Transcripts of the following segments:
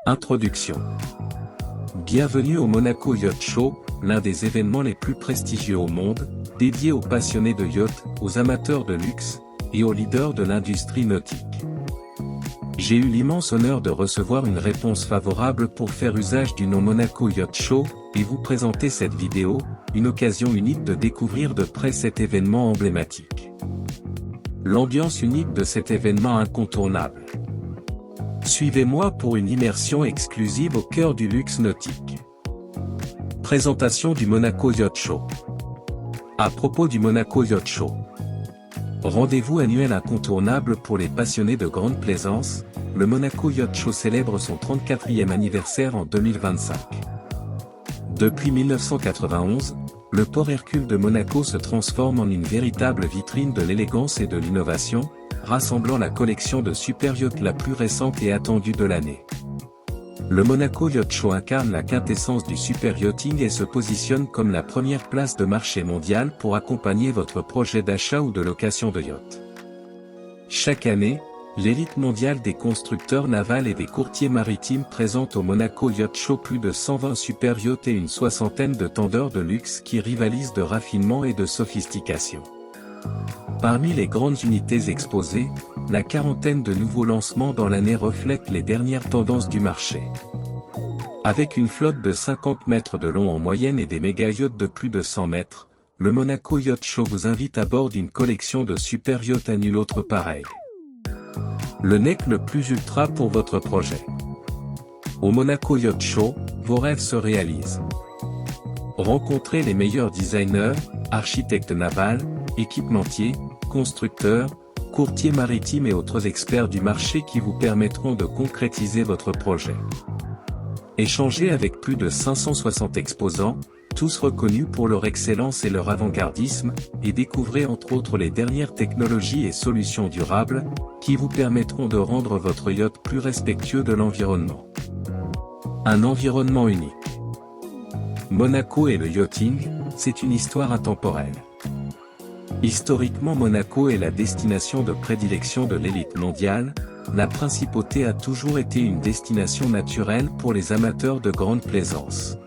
Introduction. Bienvenue au Monaco Yacht Show, l'un des événements les plus prestigieux au monde, dédié aux passionnés de yachts, aux amateurs de luxe, et aux leaders de l'industrie nautique. J'ai eu l'immense honneur de recevoir une réponse favorable pour faire usage du nom Monaco Yacht Show, et vous présenter cette vidéo, une occasion unique de découvrir de près cet événement emblématique. L'ambiance unique de cet événement incontournable. Suivez-moi pour une immersion exclusive au cœur du luxe nautique. Présentation du Monaco Yacht Show. À propos du Monaco Yacht Show. Rendez-vous annuel incontournable pour les passionnés de grande plaisance, le Monaco Yacht Show célèbre son 34e anniversaire en 2025. Depuis 1991, le port Hercule de Monaco se transforme en une véritable vitrine de l'élégance et de l'innovation, rassemblant la collection de super yachts la plus récente et attendue de l'année. Le Monaco Yacht Show incarne la quintessence du super yachting et se positionne comme la première place de marché mondial pour accompagner votre projet d'achat ou de location de yacht. Chaque année, l'élite mondiale des constructeurs navals et des courtiers maritimes présente au Monaco Yacht Show plus de 120 super yachts et une soixantaine de tendeurs de luxe qui rivalisent de raffinement et de sophistication. Parmi les grandes unités exposées, la quarantaine de nouveaux lancements dans l'année reflète les dernières tendances du marché. Avec une flotte de 50 mètres de long en moyenne et des méga-yachts de plus de 100 mètres, le Monaco Yacht Show vous invite à bord d'une collection de super yachts à nul autre pareil. Le NEC le plus ultra pour votre projet. Au Monaco Yacht Show, vos rêves se réalisent. Rencontrez les meilleurs designers, architectes navals, équipementiers, constructeurs, courtiers maritimes et autres experts du marché qui vous permettront de concrétiser votre projet. Échangez avec plus de 560 exposants, tous reconnus pour leur excellence et leur avant-gardisme, et découvrez entre autres les dernières technologies et solutions durables, qui vous permettront de rendre votre yacht plus respectueux de l'environnement. Un environnement unique. Monaco et le yachting, c'est une histoire intemporelle. Historiquement, Monaco est la destination de prédilection de l'élite mondiale, la principauté a toujours été une destination naturelle pour les amateurs de grande plaisance.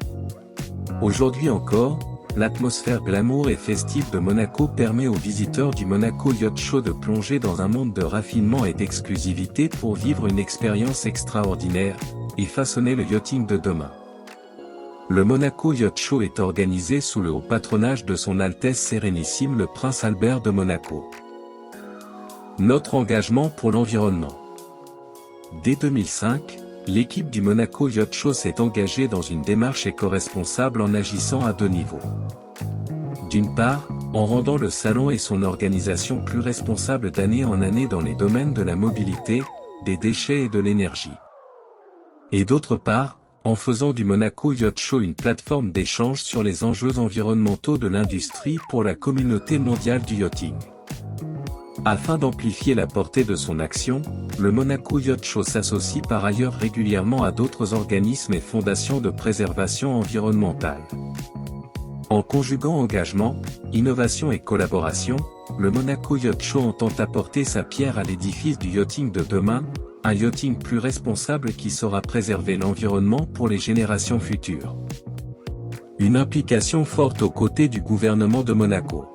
Aujourd'hui encore, l'atmosphère glamour et festive de Monaco permet aux visiteurs du Monaco Yacht Show de plonger dans un monde de raffinement et d'exclusivité pour vivre une expérience extraordinaire, et façonner le yachting de demain. Le Monaco Yacht Show est organisé sous le haut patronage de son Altesse Sérénissime le Prince Albert de Monaco. Notre engagement pour l'environnement. Dès 2005, l'équipe du Monaco Yacht Show s'est engagée dans une démarche éco-responsable en agissant à deux niveaux. D'une part, en rendant le salon et son organisation plus responsables d'année en année dans les domaines de la mobilité, des déchets et de l'énergie. Et d'autre part, en faisant du Monaco Yacht Show une plateforme d'échange sur les enjeux environnementaux de l'industrie pour la communauté mondiale du yachting. Afin d'amplifier la portée de son action, le Monaco Yacht Show s'associe par ailleurs régulièrement à d'autres organismes et fondations de préservation environnementale. En conjuguant engagement, innovation et collaboration, le Monaco Yacht Show entend apporter sa pierre à l'édifice du yachting de demain, un yachting plus responsable qui saura préserver l'environnement pour les générations futures. Une implication forte aux côtés du gouvernement de Monaco.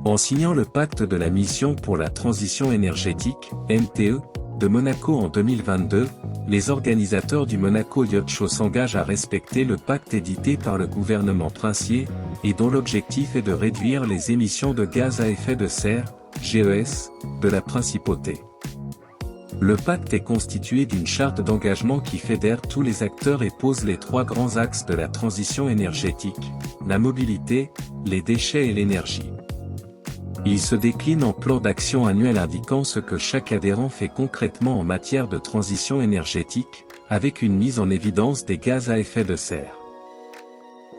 En signant le pacte de la mission pour la transition énergétique, MTE, de Monaco en 2022, les organisateurs du Monaco Yacht Show s'engagent à respecter le pacte édité par le gouvernement princier, et dont l'objectif est de réduire les émissions de gaz à effet de serre, GES, de la principauté. Le pacte est constitué d'une charte d'engagement qui fédère tous les acteurs et pose les trois grands axes de la transition énergétique, la mobilité, les déchets et l'énergie. Il se décline en plan d'action annuel indiquant ce que chaque adhérent fait concrètement en matière de transition énergétique, avec une mise en évidence des gaz à effet de serre.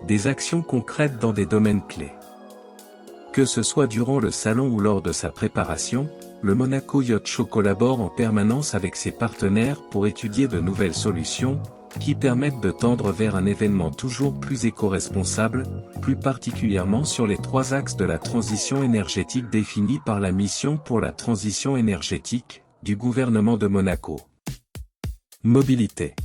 Des actions concrètes dans des domaines clés. Que ce soit durant le salon ou lors de sa préparation, le Monaco Yacht Show collabore en permanence avec ses partenaires pour étudier de nouvelles solutions, qui permettent de tendre vers un événement toujours plus éco-responsable, plus particulièrement sur les trois axes de la transition énergétique définis par la mission pour la transition énergétique, du gouvernement de Monaco. Mobilité.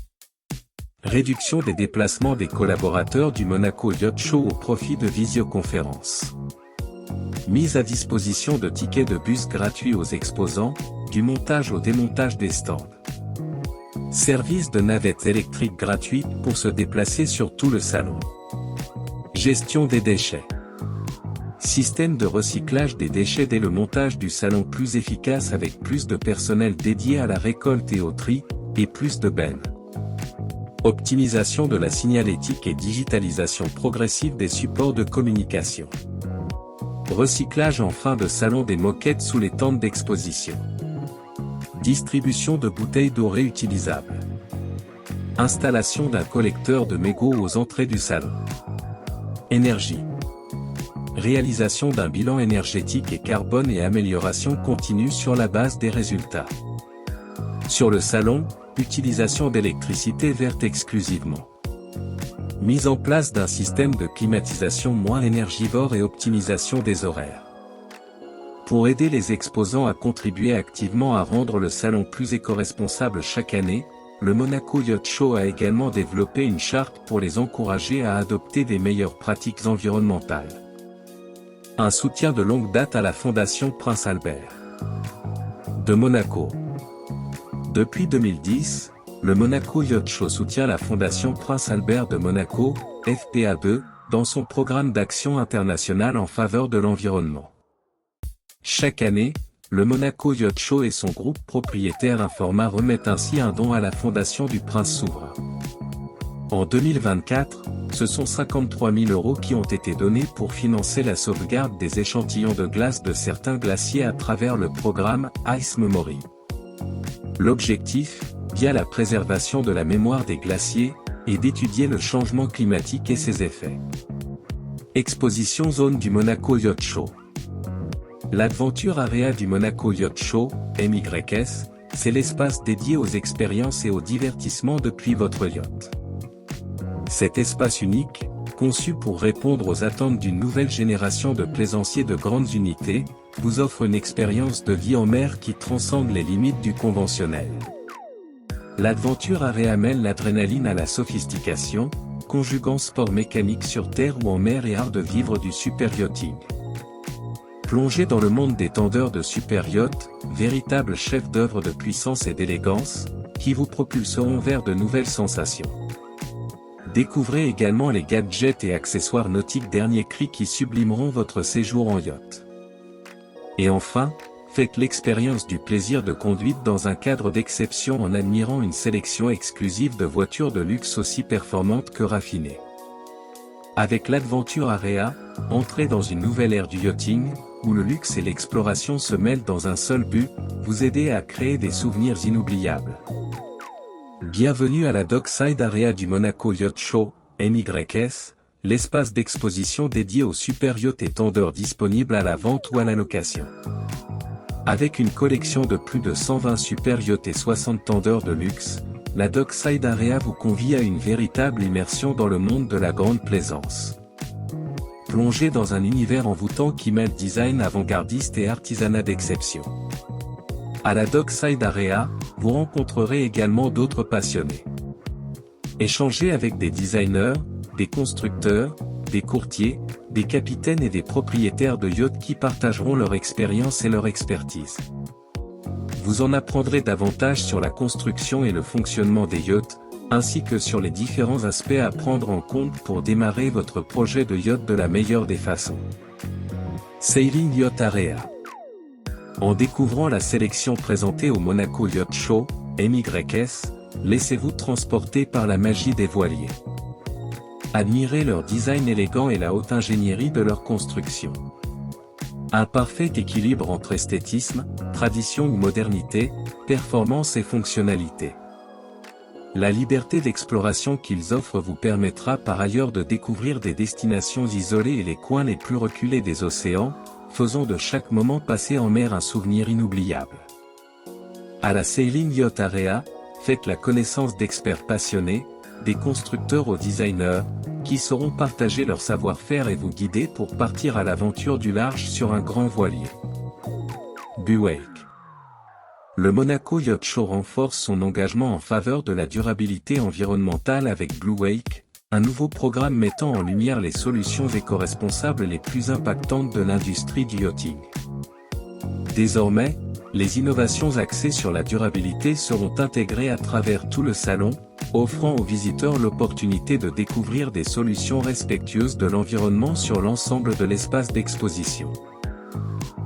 Réduction des déplacements des collaborateurs du Monaco Yacht Show au profit de visioconférences. Mise à disposition de tickets de bus gratuits aux exposants, du montage au démontage des stands. Service de navettes électriques gratuites pour se déplacer sur tout le salon. Gestion des déchets. Système de recyclage des déchets dès le montage du salon plus efficace avec plus de personnel dédié à la récolte et au tri, et plus de bennes. Optimisation de la signalétique et digitalisation progressive des supports de communication. Recyclage en fin de salon des moquettes sous les tentes d'exposition. Distribution de bouteilles d'eau réutilisables. Installation d'un collecteur de mégots aux entrées du salon. Énergie. Réalisation d'un bilan énergétique et carbone et amélioration continue sur la base des résultats. Sur le salon, utilisation d'électricité verte exclusivement. Mise en place d'un système de climatisation moins énergivore et optimisation des horaires. Pour aider les exposants à contribuer activement à rendre le salon plus éco-responsable chaque année, le Monaco Yacht Show a également développé une charte pour les encourager à adopter des meilleures pratiques environnementales. Un soutien de longue date à la Fondation Prince Albert de Monaco. Depuis 2010, le Monaco Yacht Show soutient la Fondation Prince Albert de Monaco, FPA2, dans son programme d'action internationale en faveur de l'environnement. Chaque année, le Monaco Yacht Show et son groupe propriétaire Informa remettent ainsi un don à la Fondation du Prince Souverain. En 2024, ce sont 53 000 € qui ont été donnés pour financer la sauvegarde des échantillons de glace de certains glaciers à travers le programme Ice Memory. L'objectif, via la préservation de la mémoire des glaciers, est d'étudier le changement climatique et ses effets. Exposition zone du Monaco Yacht Show. L'Adventure Area du Monaco Yacht Show, MYS, c'est l'espace dédié aux expériences et au divertissement depuis votre yacht. Cet espace unique, conçu pour répondre aux attentes d'une nouvelle génération de plaisanciers de grandes unités, vous offre une expérience de vie en mer qui transcende les limites du conventionnel. L'Adventure Area mêle l'adrénaline à la sophistication, conjuguant sport mécanique sur terre ou en mer et art de vivre du super yachting. Plongez dans le monde des tendeurs de super yachts, véritables chefs d'œuvre de puissance et d'élégance, qui vous propulseront vers de nouvelles sensations. Découvrez également les gadgets et accessoires nautiques dernier cri qui sublimeront votre séjour en yacht. Et enfin, faites l'expérience du plaisir de conduite dans un cadre d'exception en admirant une sélection exclusive de voitures de luxe aussi performantes que raffinées. Avec l'Adventure Area, entrez dans une nouvelle ère du yachting, où le luxe et l'exploration se mêlent dans un seul but, vous aider à créer des souvenirs inoubliables. Bienvenue à la Dockside Area du Monaco Yacht Show, MYS, l'espace d'exposition dédié aux super yachts et tendeurs disponibles à la vente ou à la location. Avec une collection de plus de 120 super yachts et 60 tendeurs de luxe, la Dockside Area vous convie à une véritable immersion dans le monde de la grande plaisance. Plongez dans un univers envoûtant qui mêle design avant-gardiste et artisanat d'exception. À la Dockside Area, vous rencontrerez également d'autres passionnés. Échangez avec des designers, des constructeurs, des courtiers, des capitaines et des propriétaires de yachts qui partageront leur expérience et leur expertise. Vous en apprendrez davantage sur la construction et le fonctionnement des yachts, ainsi que sur les différents aspects à prendre en compte pour démarrer votre projet de yacht de la meilleure des façons. Sailing Yacht Area. En découvrant la sélection présentée au Monaco Yacht Show, MYS, laissez-vous transporter par la magie des voiliers. Admirez leur design élégant et la haute ingénierie de leur construction. Un parfait équilibre entre esthétisme, tradition ou modernité, performance et fonctionnalité. La liberté d'exploration qu'ils offrent vous permettra par ailleurs de découvrir des destinations isolées et les coins les plus reculés des océans, faisant de chaque moment passé en mer un souvenir inoubliable. À la Sailing Yacht Area, faites la connaissance d'experts passionnés, des constructeurs aux designers, qui sauront partager leur savoir-faire et vous guider pour partir à l'aventure du large sur un grand voilier. Buwake. Le Monaco Yacht Show renforce son engagement en faveur de la durabilité environnementale avec Blue Wake, un nouveau programme mettant en lumière les solutions éco-responsables les plus impactantes de l'industrie du yachting. Désormais, les innovations axées sur la durabilité seront intégrées à travers tout le salon, offrant aux visiteurs l'opportunité de découvrir des solutions respectueuses de l'environnement sur l'ensemble de l'espace d'exposition.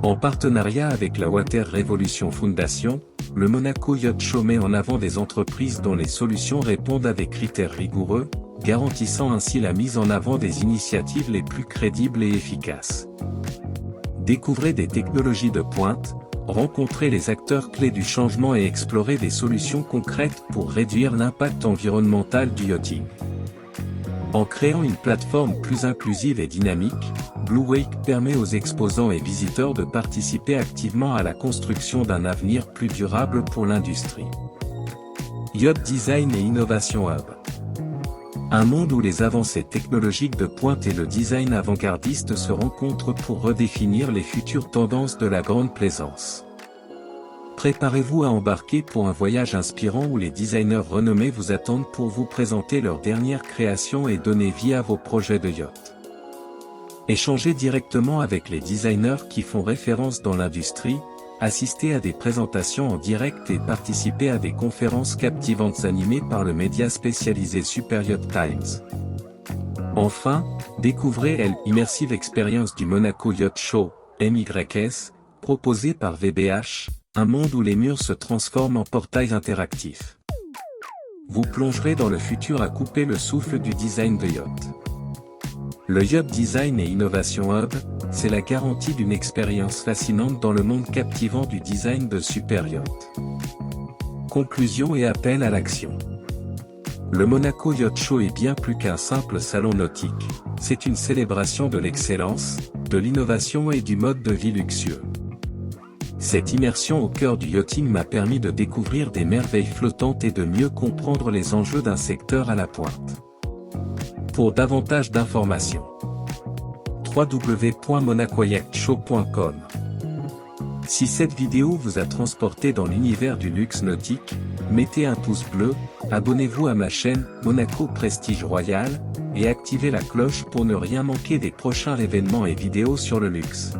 En partenariat avec la Water Revolution Foundation, le Monaco Yacht Show met en avant des entreprises dont les solutions répondent à des critères rigoureux, garantissant ainsi la mise en avant des initiatives les plus crédibles et efficaces. Découvrez des technologies de pointe, rencontrez les acteurs clés du changement et explorez des solutions concrètes pour réduire l'impact environnemental du yachting. En créant une plateforme plus inclusive et dynamique, Blue Wake permet aux exposants et visiteurs de participer activement à la construction d'un avenir plus durable pour l'industrie. Yacht Design et Innovation Hub. Un monde où les avancées technologiques de pointe et le design avant-gardiste se rencontrent pour redéfinir les futures tendances de la grande plaisance. Préparez-vous à embarquer pour un voyage inspirant où les designers renommés vous attendent pour vous présenter leurs dernières créations et donner vie à vos projets de yacht. Échangez directement avec les designers qui font référence dans l'industrie, assistez à des présentations en direct et participez à des conférences captivantes animées par le média spécialisé Super Yacht Times. Enfin, découvrez l'immersive expérience du Monaco Yacht Show, MYS, proposée par VBH, un monde où les murs se transforment en portails interactifs. Vous plongerez dans le futur à couper le souffle du design de yacht. Le Yacht Design et Innovation Hub, c'est la garantie d'une expérience fascinante dans le monde captivant du design de super yacht. Conclusion et appel à l'action. Le Monaco Yacht Show est bien plus qu'un simple salon nautique, c'est une célébration de l'excellence, de l'innovation et du mode de vie luxueux. Cette immersion au cœur du yachting m'a permis de découvrir des merveilles flottantes et de mieux comprendre les enjeux d'un secteur à la pointe. Pour davantage d'informations, www.monacoyachtshow.com. Si cette vidéo vous a transporté dans l'univers du luxe nautique, mettez un pouce bleu, abonnez-vous à ma chaîne Monaco Prestige Royal, et activez la cloche pour ne rien manquer des prochains événements et vidéos sur le luxe.